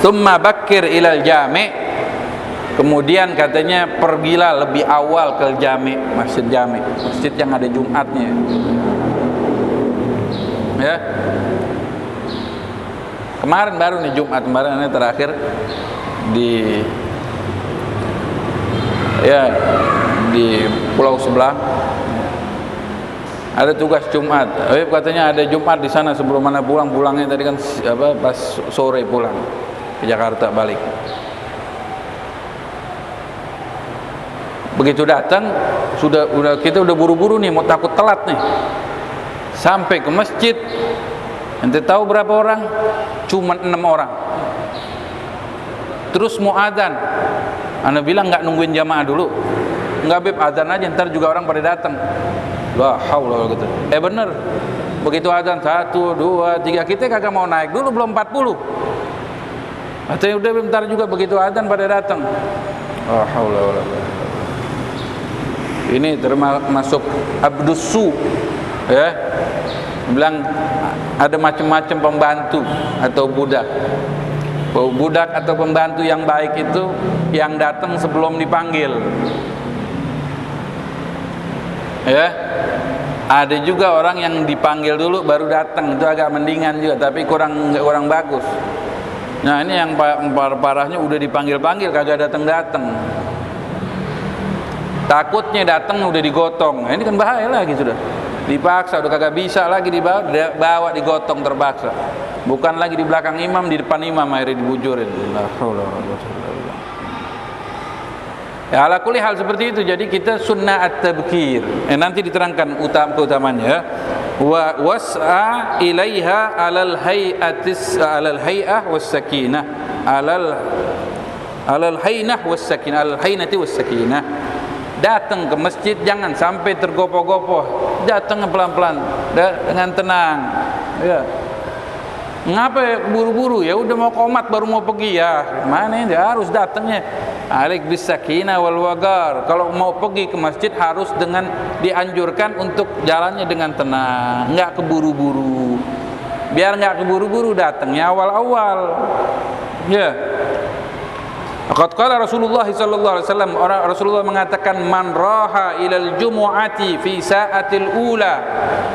Tsumma bakkir ilal jami', kemudian katanya pergilah lebih awal ke jami', masjid yang ada Jumatnya. Ya. Kemarin baru nih Jumat kemarin ini terakhir di pulau sebelah ada tugas Jumat. Katanya ada Jumat di sana sebelum mana pulangnya tadi kan pas sore pulang ke Jakarta balik. Begitu datang kita udah buru-buru nih, mau takut telat nih. Sampai ke masjid, ente tahu berapa orang? Cuma 6 orang. Terus mau adzan, Anda bilang nggak nungguin jamaah dulu? Nggak, beb, adzan aja, ntar juga orang pada datang. La haula gitu. Bener. Begitu adzan 1, 2, 3, kita kagak mau naik dulu, belum 40. Atau udah bentar juga begitu adzan pada datang. La haula wala quwwata. Ini termasuk abdusu, ya. Bilang ada macam-macam pembantu atau budak. Budak atau pembantu yang baik itu yang datang sebelum dipanggil. Ya. Ada juga orang yang dipanggil dulu baru datang, itu agak mendingan juga, tapi kurang bagus. Nah, ini yang parahnya udah dipanggil-panggil kagak datang-datang. Takutnya datang udah digotong. Nah, ini kan bahaya lagi sudah. Dipaksa udah kagak bisa lagi dibawa digotong terpaksa. Bukan lagi di belakang imam, di depan imam akhirnya dibujurin. Ya, ala kulli hal seperti itu. Jadi kita sunnah at-tabkir. Nanti diterangkan keutamanya. Wa was'a ilaiha alal hay'ah was sakinah. Alal haynah was sakinah. Alal haynati was sakinah. Datang ke masjid jangan sampai tergopoh-gopoh. Datang pelan-pelan dengan tenang. Ya. Ngapa buru-buru? Ya udah mau qomat baru mau pergi ya. Mana ini harus datangnya. Alik bisakinah wal wagar. Kalau mau pergi ke masjid harus dengan dianjurkan untuk jalannya dengan tenang, enggak keburu-buru. Biar enggak keburu-buru datangnya awal-awal. Ya. Qad qala Rasulullah sallallahu alaihi wasallam, Rasulullah mengatakan man raha ilal jumu'ati fi sa'atil ula.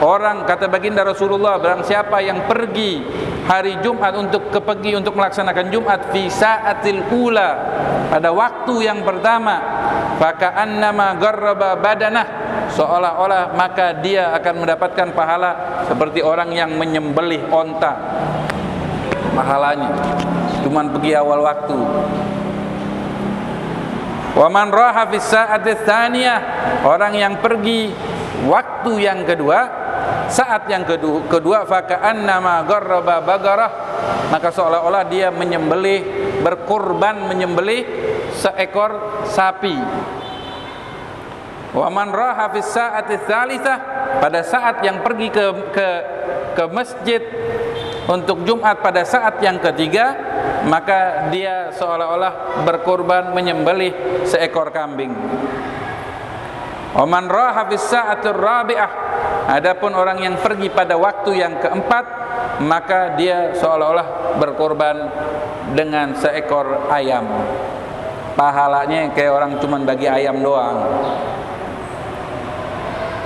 Orang, kata baginda Rasulullah, barang siapa yang pergi hari Jumat untuk melaksanakan Jumat fi sa'atil ula, pada waktu yang pertama, faka'annama garraba badanah, seolah-olah maka dia akan mendapatkan pahala seperti orang yang menyembelih onta. Pahalanya cuman pergi awal waktu. Wa man raha fi sa'ati tsaniyah, orang yang pergi waktu yang kedua, saat yang kedua, faka'annama garraba bagarah, maka seolah-olah dia berkurban menyembelih seekor sapi. Wa man raha fi sa'ati tsalitsah, pada saat yang pergi ke masjid untuk Jumat pada saat yang ketiga, maka dia seolah-olah berkorban menyembelih seekor kambing. Oman raha fis sa'atir rabi'ah, adapun orang yang pergi pada waktu yang keempat, maka dia seolah-olah berkorban dengan seekor ayam. Pahalanya kayak orang cuman bagi ayam doang.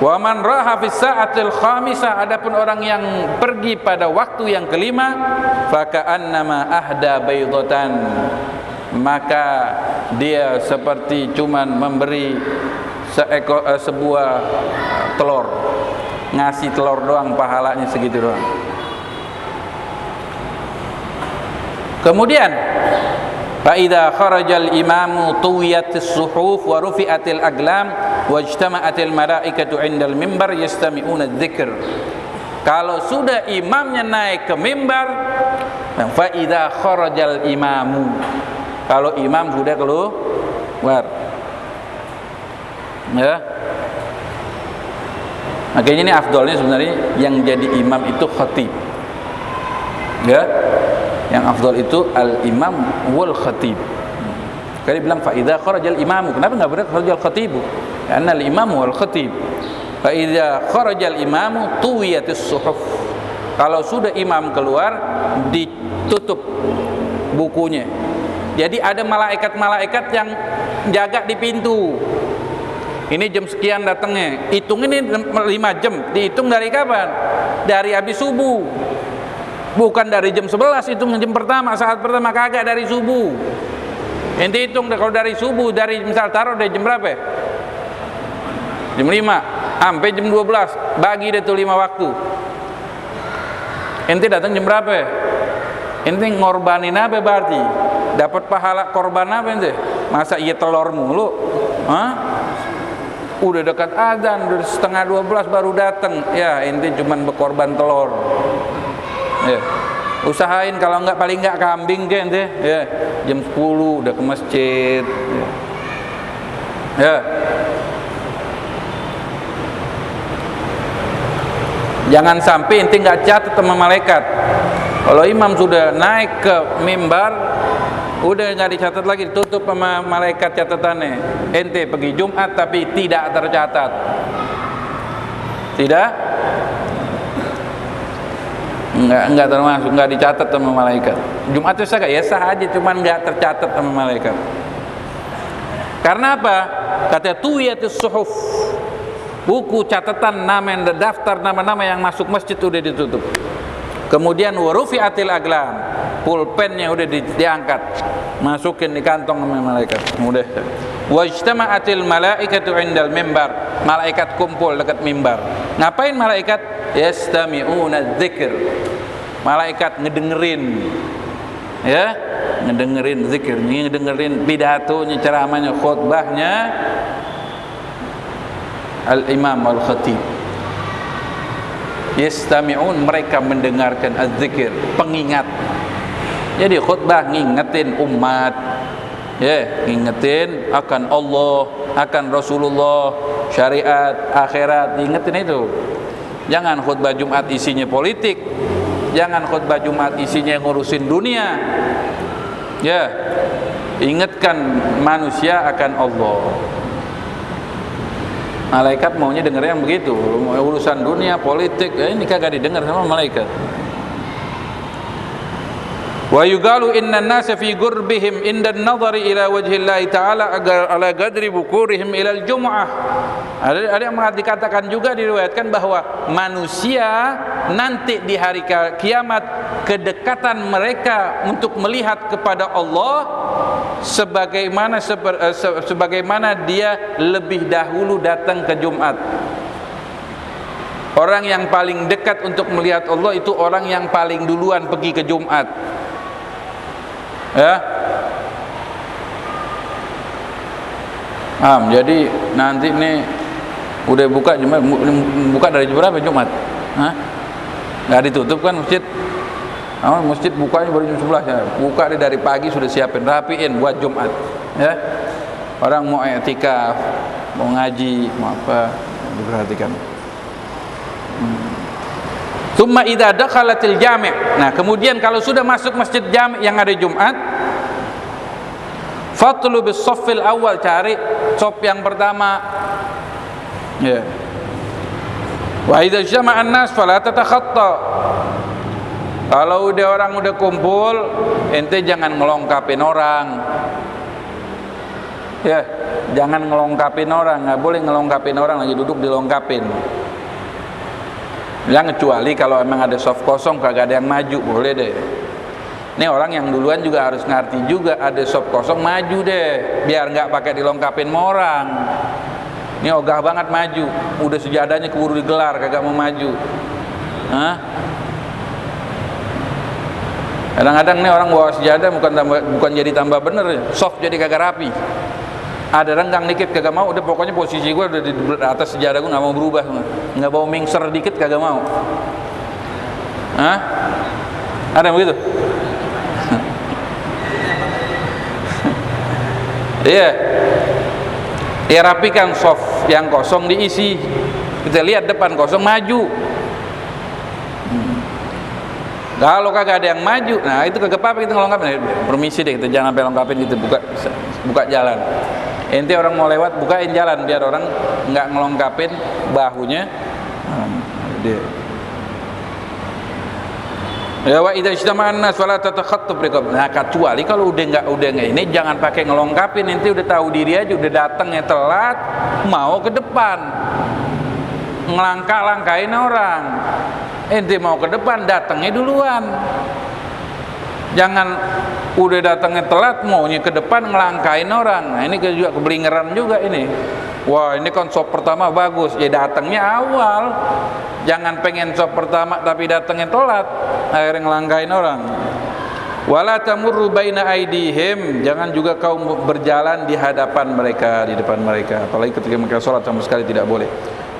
Wa man raha fis sa'atil khamisah, adapun orang yang pergi pada waktu yang kelima, faka'annama ahda baydatan, maka dia seperti cuman memberi sebuah telur, ngasih telur doang, pahalanya segitu doang. Kemudian فَإِذَا خَرَجَ الْإِمَامُ طُوِّيَتِ الصُّحُوفُ وَرُفِعَتِ الْأَقْلَامُ وَاجْتَمَعَتِ الْمَلَائِكَةُ عِنْدَ الْمِنْبَرِ يَسْتَمِعُونَ الذِّكْرَ. Kalau sudah imamnya naik ke mimbar, فَإِذَا خَرَجَ الْإِمَامُ, kalau imam sudah keluar, ya. Makanya ini afdolnya sebenarnya yang jadi imam itu khatib, ya. Yang afdal itu al-imam wal khatib. Kali bilang fa idza kharajal imamu, kenapa enggak benar kharajal khatibu? Karena al-imamu wal khatib. Fa idza kharajal imamu tuwiyatis suhuf. Kalau sudah imam keluar, ditutup bukunya. Jadi ada malaikat-malaikat yang jaga di pintu. Ini jam sekian datangnya. Hitung ini 5 jam. Dihitung dari kapan? Dari habis subuh. Bukan dari jam 11, hitung jam pertama, saat pertama, kagak dari subuh. Ente hitung kalau dari subuh, dari misal taruh dari jam berapa? Jam 5 sampai jam 12. Bagi deh tuh 5 waktu. Ente datang jam berapa? Ente ngorbanin apa berarti? Dapat pahala korban apa ente? Masa iya telur mulu? Hah? Udah dekat azan, udah setengah 12 baru datang. Ya, ente cuman berkorban telur. Ya. Usahain kalau enggak paling enggak kambing ke ente. Ya, jam 10 udah ke masjid. Ya. Jangan sampai ente enggak catat sama malaikat. Kalau imam sudah naik ke mimbar, udah nggak dicatat lagi, ditutup sama malaikat catatannya. Ente pergi Jumat tapi tidak tercatat. Tidak? Enggak termasuk, nggak dicatat sama malaikat. Jumat itu sah aja, cuman nggak tercatat sama malaikat. Karena apa? Kata tuyatus suhuf, buku catatan nama, daftar nama-nama yang masuk masjid udah ditutup. Kemudian warufi'atil aglam, pulpennya udah diangkat, masukin di kantong sama malaikat. Mudah. Wajtama'atil malaikatu 'indal mimbar, malaikat kumpul dekat mimbar. Ngapain malaikat? Yastami'una dzikr. Malaikat ngedengerin. Ya, ngedengerin zikir, ngedengerin pidatonya, ceramahnya, khutbahnya al-imam al-khatib. Yastami'un, mereka mendengarkan az-zikir, pengingat. Jadi khutbah ngingetin umat, ya, ngingetin akan Allah, akan Rasulullah, syariat, akhirat, ngingetin itu. Jangan khutbah Jumat isinya politik, jangan khutbah Jumat isinya ngurusin dunia. Ya, ingatkan manusia akan Allah. Malaikat maunya denger yang begitu. Urusan dunia, politik, ini kagak didengar sama malaikat. Wa yuqalu inna an-nasa fi gurbihim inda an-nadhari ila wajhi Allah ta'ala ala qadri bukurihim ila al-jum'ah. Ada yang dikatakan juga, diriwayatkan bahwa manusia nanti di hari kiamat, kedekatan mereka untuk melihat kepada Allah sebagaimana dia lebih dahulu datang ke Jumat. Orang yang paling dekat untuk melihat Allah itu orang yang paling duluan pergi ke Jumat. Ya. Jadi nanti nih udah buka Jumat, buka dari jam berapa Jumat? Hah? Nggak ditutup kan masjid? Masjid bukanya baru jam 11 ya. Buka dari pagi sudah siapin, rapiin buat Jumat. Ya. Orang mau i'tikaf, mau ngaji, mau apa, diperhatikan. Tsumma idza dakhalatil jami'. Nah, kemudian kalau sudah masuk masjid jami' yang ada Jumat, fatlu bis shaffil awal, cari shaf yang pertama. Ya. Wa idza jama'an nas fala tatakhatta. Kalau udah orang udah kumpul, ente jangan ngelongkapin orang. Ya, jangan ngelongkapin orang, nggak boleh ngelongkapin orang lagi duduk dilongkapin. Yang kecuali kalau emang ada soft kosong kagak ada yang maju, boleh deh. Ini orang yang duluan juga harus ngerti juga, ada soft kosong maju deh, biar nggak pakai dilongkapin sama orang. Ini ogah banget maju, udah sejadahnya keburu digelar kagak mau maju. Hah? Kadang-kadang nih orang bawa sejadah bukan jadi tambah bener, soft jadi kagak rapi. Ada renggang dikit kagak mau, udah pokoknya posisi gue udah di atas sejadah, gue nggak mau berubah, nggak mau mingser dikit kagak mau. Hah? Ada yang begitu? Iya. Ya rapikan soft yang kosong diisi. Kita lihat depan kosong, maju. Kalau kagak ada yang maju, nah itu kagak apa-apa kita ngelongkapin. Permisi deh, kita jangan sampai lengkapin, kita buka jalan. Ente orang mau lewat, bukain jalan biar orang nggak ngelongkapin bahunya. Ya wa idza ijtama'an nas fala tatakhattab riqab. Nah, kecuali kalau udah enggak ini jangan pakai ngelongkapin, nanti udah tahu diri aja, udah datangnya telat, mau ke depan. Ngelangkah-langkahin orang. Ente mau ke depan, datangnya duluan. Jangan udah datangnya telat maunya ke depan ngelangkahin orang. Nah, ini juga kebelingeran juga ini. Wah, ini kan sop pertama bagus, ya datangnya awal. Jangan pengen sop pertama tapi datangnya telat, akhirnya ngelangkahin orang. Wala tamurru baina aidihim, jangan juga kau berjalan di hadapan mereka, di depan mereka, apalagi ketika mereka salat sama sekali tidak boleh.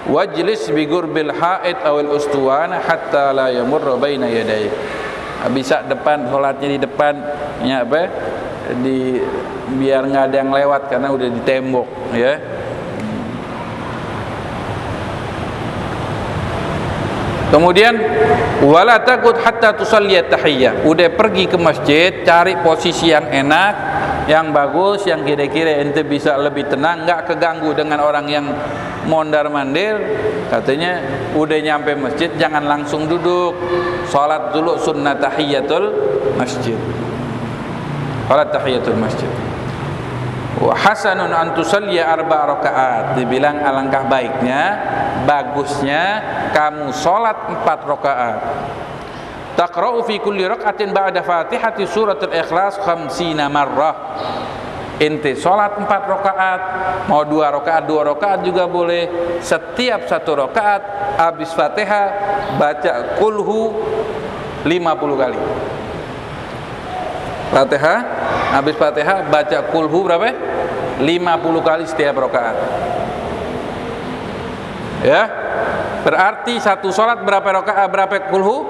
Wajlis bi gurbil haid awil ustuwana hatta la yamurru baina yadayhi. Bisa depan salatnya di depan, ya apa? Biar nggak ada yang lewat karena udah di tembok, ya. Kemudian wala takut hatta tusalliyat tahiyyah. Udah pergi ke masjid, cari posisi yang enak, yang bagus, yang kira-kira ente bisa lebih tenang, enggak keganggu dengan orang yang mondar-mandir. Katanya udah nyampe masjid jangan langsung duduk. Salat dulu sunnah tahiyyatul masjid. Salat tahiyyatul masjid. Wa hasanun an tusalliya 4 rakaat. Dibilang alangkah baiknya, bagusnya kamu salat 4 rakaat. Taqra'u fi kulli rak'atin ba'da Fatihati suratul Ikhlas 50 marrah. Ente salat 4 rakaat, mau 2 rakaat juga boleh. Setiap 1 rakaat habis Fatihah baca qulhu 50 kali. Fatihah, habis Fatihah baca qulhu berapa? 50 kali setiap rakaat. Ya. Berarti satu salat berapa rakaat, berapa qulhu?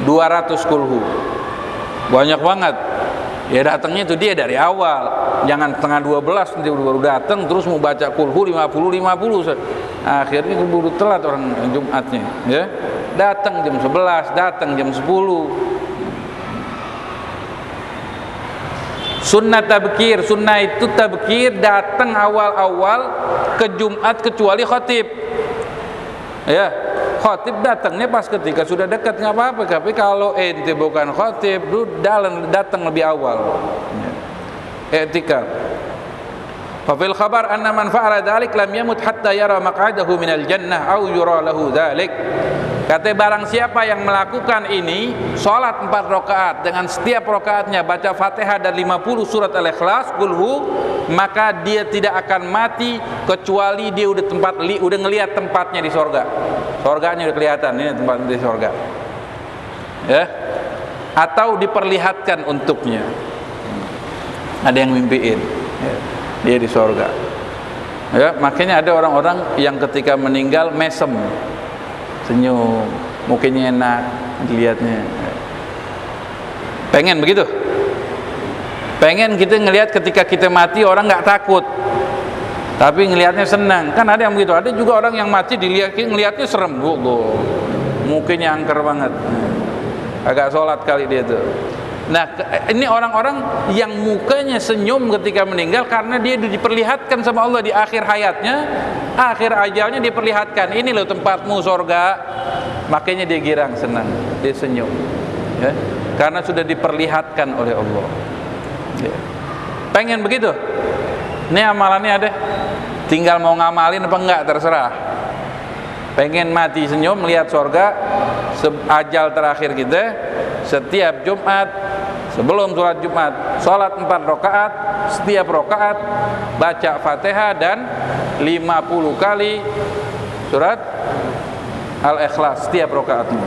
200 qulhu. Banyak banget. Ya datangnya itu dia dari awal. Jangan setengah 12 nanti baru datang terus mau baca qulhu 50. Akhirnya keburu telat orang Jumatnya, ya. Datang jam 11, datang jam 10. Sunnah tabkir, sunnah itu tabkir datang awal-awal ke Jumat kecuali khatib. Ya, khatib datangnya pas ketika sudah dekat nggak apa-apa. Tapi kalau ente bukan khatib, lu datang lebih awal. Etika. Fafil khabar anna man fa'ala dzalik lam yamut hatta yara maq'adahu minal jannah aw yura lahu dzalik. Kata barang siapa yang melakukan ini, salat 4 rakaat dengan setiap rakaatnya baca Fatihah dan 50 surat Al-Ikhlas, qulhu, maka dia tidak akan mati kecuali dia udah ngelihat tempatnya di sorga. Sorganya udah kelihatan, ini tempat di sorga. Ya. Atau diperlihatkan untuknya. Ada yang mimpiin. Ya. Dia di sorga. Ya, makanya ada orang-orang yang ketika meninggal mesem, senyum, mukanya enak dilihatnya. Pengen begitu? Pengen kita ngelihat ketika kita mati orang nggak takut, tapi ngelihatnya senang. Kan ada yang begitu. Ada juga orang yang mati ngelihatnya serem, mukanya angker banget, agak sholat kali dia tuh. Nah, ini orang-orang yang mukanya senyum ketika meninggal karena dia diperlihatkan sama Allah di akhir hayatnya, akhir ajalnya diperlihatkan, ini loh tempatmu sorga. Makanya dia girang, senang, dia senyum, ya, karena sudah diperlihatkan oleh Allah. Ya. Pengen begitu? Ini amalannya ada, tinggal mau ngamalin apa enggak terserah. Pengen mati senyum melihat sorga, ajal terakhir kita setiap Jumat sebelum sholat Jumat, sholat 4 rakaat, setiap rakaat baca Fatihah dan 50 kali surat Al-Ikhlas setiap rakaatnya.